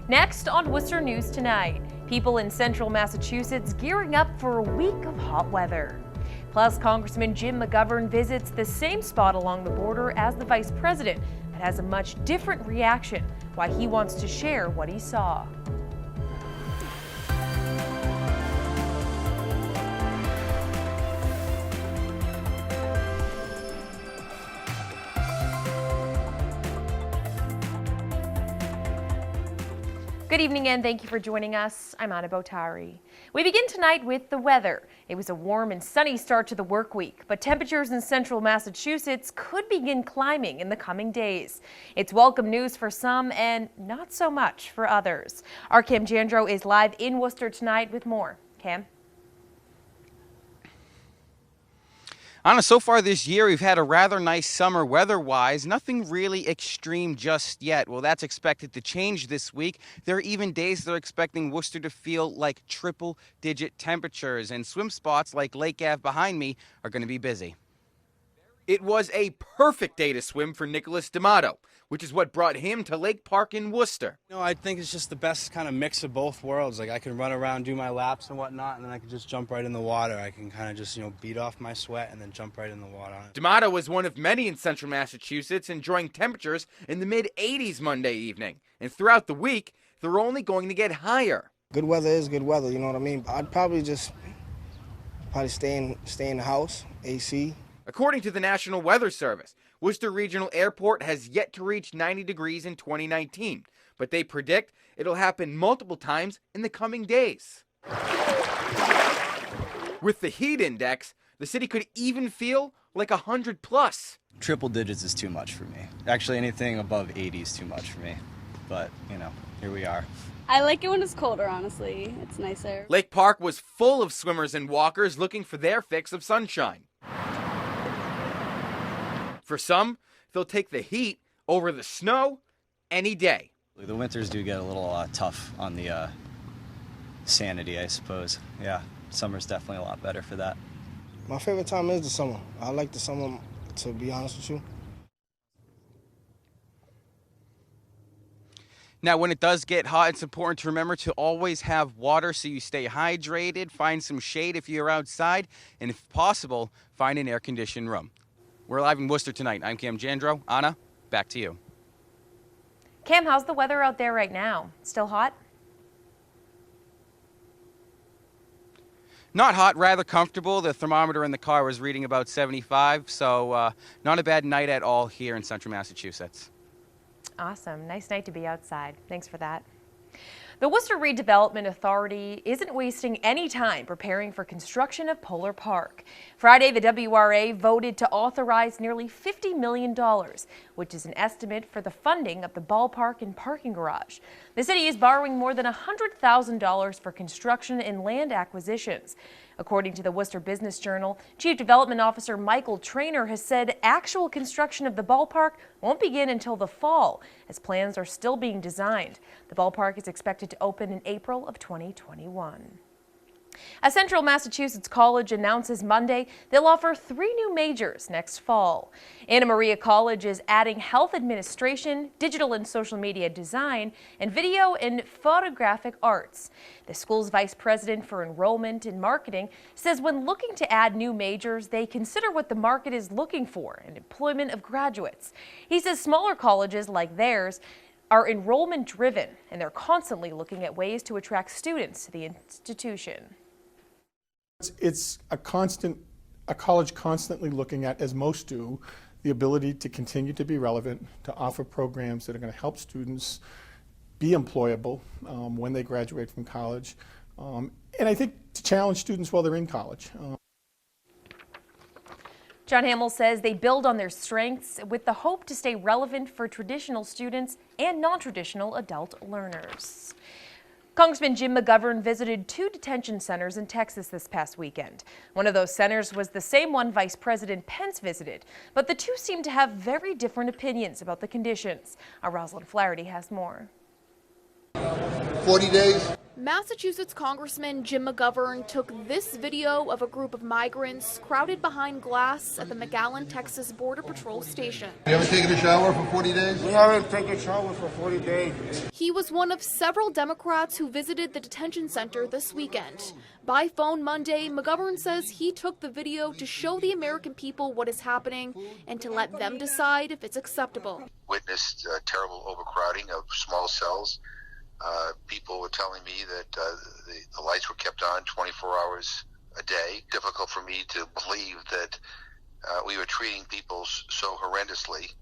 Next on Worcester News Tonight, people in central Massachusetts gearing up for a week of hot weather. Plus, Congressman Jim McGovern visits the same spot along the border as the vice president, but has a much different reaction, why he wants to share what he saw. Good evening and thank you for joining us. I'm Bottary. We begin tonight with the weather. It was a warm and sunny start to the work week, but temperatures in central Massachusetts could begin climbing in the coming days. It's welcome news for some and not so much for others. Our Cam Jandro is live in Worcester tonight with more. Cam? Anna, so far this year, we've had a rather nice summer weather-wise. Nothing really extreme just yet. Well, that's expected to change this week. There are even days that are expecting Worcester to feel like triple-digit temperatures, and swim spots like Lake Ave behind me are going to be busy. It was a perfect day to swim for Nicholas D'Amato, which is what brought him to Lake Park in Worcester. You know, I think it's just the best kind of mix of both worlds. Like, I can run around, do my laps and whatnot, and then I can just jump right in the water. I can kind of just, beat off my sweat and then jump right in the water. D'Amato was one of many in central Massachusetts enjoying temperatures in the mid-80s Monday evening. And throughout the week, they're only going to get higher. Good weather is good weather, you know what I mean? I'd probably stay in the house, AC. According to the National Weather Service, Worcester Regional Airport has yet to reach 90 degrees in 2019, but they predict it'll happen multiple times in the coming days. With the heat index, the city could even feel like 100 plus. Triple digits is too much for me. Actually, anything above 80 is too much for me. But, here we are. I like it when it's colder, honestly. It's nicer. Lake Park was full of swimmers and walkers looking for their fix of sunshine. For some, they'll take the heat over the snow any day. The winters do get a little tough on the sanity, I suppose. Yeah, summer's definitely a lot better for that. My favorite time is the summer. I like the summer, to be honest with you. Now, when it does get hot, it's important to remember to always have water so you stay hydrated, find some shade if you're outside, and if possible, find an air-conditioned room. We're live in Worcester tonight. I'm Cam Jandro. Anna, back to you. Cam, how's the weather out there right now? Still hot? Not hot, rather comfortable. The thermometer in the car was reading about 75, so not a bad night at all here in central Massachusetts. Awesome. Nice night to be outside. Thanks for that. The Worcester Redevelopment Authority isn't wasting any time preparing for construction of Polar Park. Friday, the WRA voted to authorize nearly $50 million, which is an estimate for the funding of the ballpark and parking garage. The city is borrowing more than $100,000 for construction and land acquisitions. According to the Worcester Business Journal, Chief Development Officer Michael Traynor has said actual construction of the ballpark won't begin until the fall, as plans are still being designed. The ballpark is expected to open in April of 2021. A Central Massachusetts college announces Monday they'll offer 3 new majors next fall. Anna Maria College is adding health administration, digital and social media design, and video and photographic arts. The school's vice president for enrollment and marketing says when looking to add new majors, they consider what the market is looking for and employment of graduates. He says smaller colleges like theirs are enrollment driven, and they're constantly looking at ways to attract students to the institution. It's a college constantly looking at, as most do, the ability to continue to be relevant, to offer programs that are going to help students be employable when they graduate from college, and I think to challenge students while they're in college. John Hamill says they build on their strengths with the hope to stay relevant for traditional students and non-traditional adult learners. Congressman Jim McGovern visited 2 detention centers in Texas this past weekend. One of those centers was the same one Vice President Pence visited, but the two seem to have very different opinions about the conditions. Our Rosalind Flaherty has more. 40 days? Massachusetts Congressman Jim McGovern took this video of a group of migrants crowded behind glass at the McAllen, Texas Border Patrol station. You ever taken a shower for 40 days? We haven't taken a shower for 40 days. He was one of several Democrats who visited the detention center this weekend. By phone Monday, McGovern says he took the video to show the American people what is happening and to let them decide if it's acceptable. Witnessed terrible overcrowding of small cells. People were telling me that the lights were kept on 24 hours a day. Difficult for me to believe that we were treating people so horrendously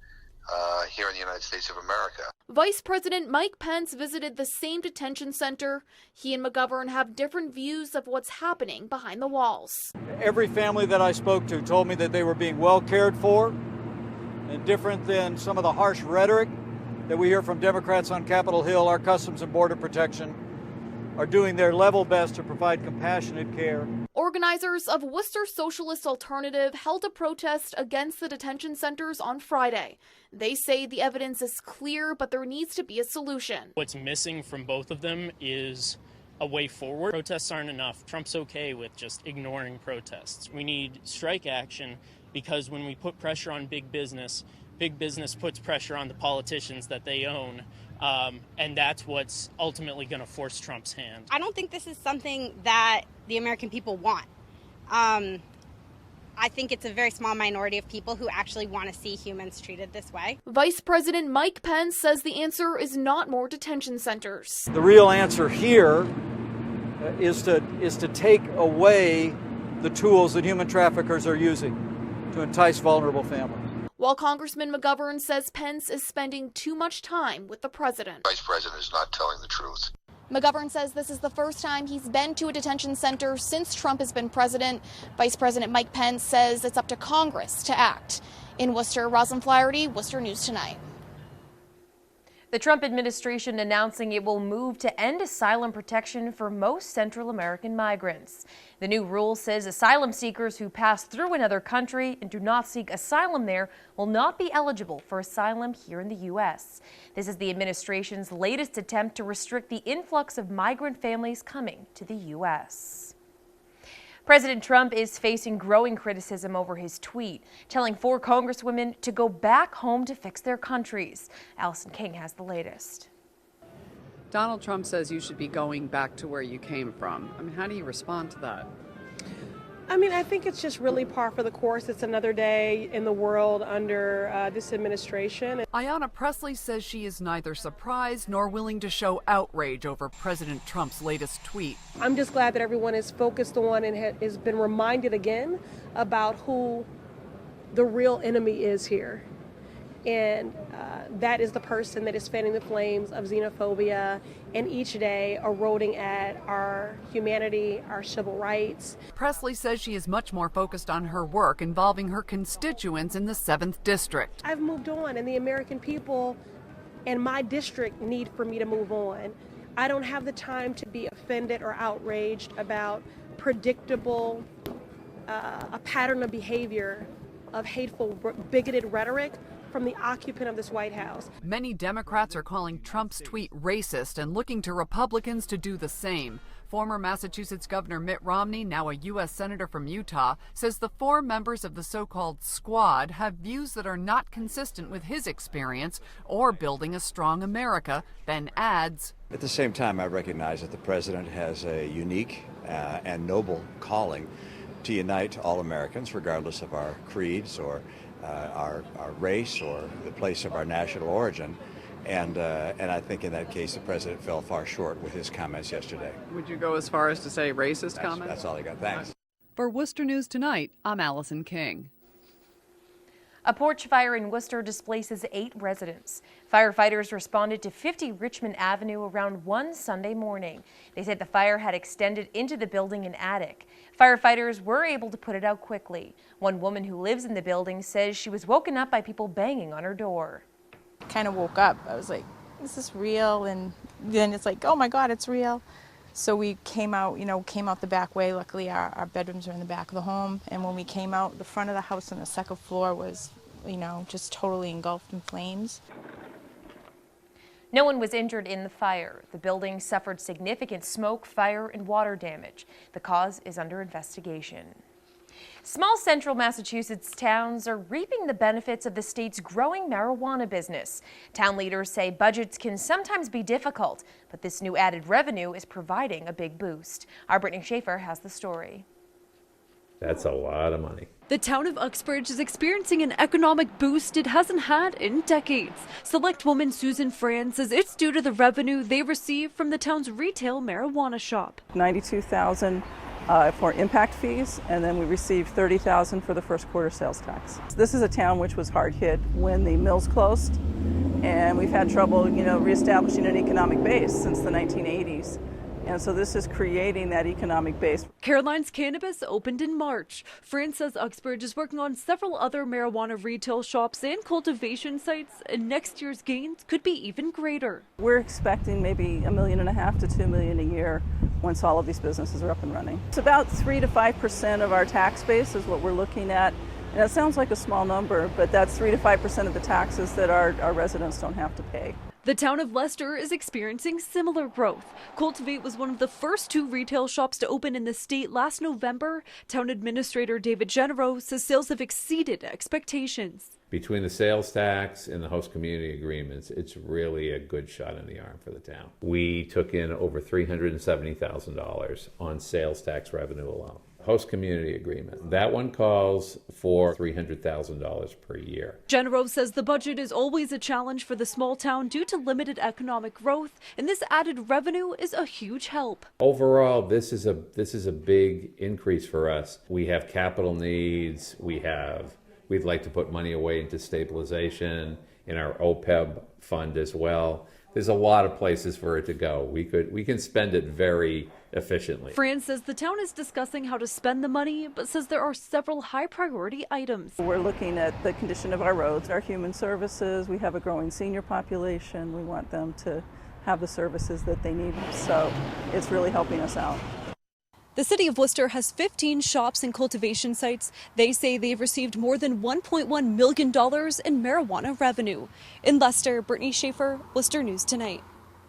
here in the United States of America. Vice President Mike Pence visited the same detention center. He and McGovern have different views of what's happening behind the walls. Every family that I spoke to told me that they were being well cared for, and different than some of the harsh rhetoric that we hear from Democrats on Capitol Hill. Our Customs and Border Protection are doing their level best to provide compassionate care. Organizers of Worcester Socialist Alternative held a protest against the detention centers on Friday. They say the evidence is clear, but there needs to be a solution. What's missing from both of them is a way forward. Protests aren't enough. Trump's okay with just ignoring protests. We need strike action because when we put pressure on big business puts pressure on the politicians that they own. And that's what's ultimately going to force Trump's hand. I don't think this is something that the American people want. I think it's a very small minority of people who actually want to see humans treated this way. Vice President Mike Pence says the answer is not more detention centers. The real answer here is to take away the tools that human traffickers are using to entice vulnerable families. While Congressman McGovern says Pence is spending too much time with the president. Vice President is not telling the truth. McGovern says this is the first time he's been to a detention center since Trump has been president. Vice President Mike Pence says it's up to Congress to act. In Worcester, Rosalyn Flaherty, Worcester News Tonight. The Trump administration announcing it will move to end asylum protection for most Central American migrants. The new rule says asylum seekers who pass through another country and do not seek asylum there will not be eligible for asylum here in the U.S. This is the administration's latest attempt to restrict the influx of migrant families coming to the U.S. President Trump is facing growing criticism over his tweet, telling 4 congresswomen to go back home to fix their countries. Allison King has the latest. Donald Trump says you should be going back to where you came from. I mean, how do you respond to that? I think it's just really par for the course. It's another day in the world under this administration. Ayanna Pressley says she is neither surprised nor willing to show outrage over President Trump's latest tweet. I'm just glad that everyone is focused on and has been reminded again about who the real enemy is here. And that is the person that is fanning the flames of xenophobia and each day eroding at our humanity, our civil rights. Pressley says she is much more focused on her work involving her constituents in the 7th District. I've moved on, and the American people and my district need for me to move on. I don't have the time to be offended or outraged about predictable, a pattern of behavior of hateful, bigoted rhetoric from the occupant of this White House. Many Democrats are calling Trump's tweet racist and looking to Republicans to do the same. Former Massachusetts Governor Mitt Romney, now a U.S. Senator from Utah, says the 4 members of the so-called squad have views that are not consistent with his experience or building a strong America, then adds, at the same time, I recognize that the president has a unique and noble calling to unite all Americans, regardless of our creeds or our race or the place of our national origin. And I think in that case, the president fell far short with his comments yesterday. Would you go as far as to say racist comments? That's all I got. Thanks. For Worcester News Tonight, I'm Allison King. A porch fire in Worcester displaces 8 residents. Firefighters responded to 50 Richmond Avenue around 1 Sunday morning. They said the fire had extended into the building and attic. Firefighters were able to put it out quickly. One woman who lives in the building says she was woken up by people banging on her door. Kind of woke up. I was like, is this real? And then it's like, oh my God, it's real. So we came out, came out the back way. Luckily, our bedrooms are in the back of the home. And when we came out, the front of the house on the 2nd floor was, just totally engulfed in flames. No one was injured in the fire. The building suffered significant smoke, fire, and water damage. The cause is under investigation. Small central Massachusetts towns are reaping the benefits of the state's growing marijuana business. Town leaders say budgets can sometimes be difficult, but this new added revenue is providing a big boost. Our Brittany Schaefer has the story. That's a lot of money. The town of Uxbridge is experiencing an economic boost it hasn't had in decades. Selectwoman Susan Fran says it's due to the revenue they receive from the town's retail marijuana shop. $92,000 for impact fees, and then we received $30,000 for the first quarter sales tax. This is a town which was hard hit when the mills closed, and we've had trouble, reestablishing an economic base since the 1980s. And so this is creating that economic base. Caroline's Cannabis opened in March. Fran says Uxbridge is working on several other marijuana retail shops and cultivation sites, and next year's gains could be even greater. We're expecting maybe $1.5 million to $2 million a year once all of these businesses are up and running. It's about 3 to 5% of our tax base is what we're looking at. And that sounds like a small number, but that's 3 to 5% of the taxes that our residents don't have to pay. The town of Leicester is experiencing similar growth. Cultivate was one of the first 2 retail shops to open in the state last November. Town Administrator David Genero says sales have exceeded expectations. Between the sales tax and the host community agreements, it's really a good shot in the arm for the town. We took in over $370,000 on sales tax revenue alone. Host community agreement, that one calls for $300,000 per year. Genero says the budget is always a challenge for the small town due to limited economic growth, and this added revenue is a huge help. Overall, this is a big increase for us. We have capital needs. We'd like to put money away into stabilization in our OPEB fund as well. There's a lot of places for it to go. We can spend it very efficiently. Fran says the town is discussing how to spend the money, but says there are several high priority items. We're looking at the condition of our roads, our human services. We have a growing senior population. We want them to have the services that they need. So it's really helping us out. The city of Worcester has 15 shops and cultivation sites. They say they've received more than $1.1 million in marijuana revenue. In Leicester, Brittany Schaefer, Worcester News Tonight.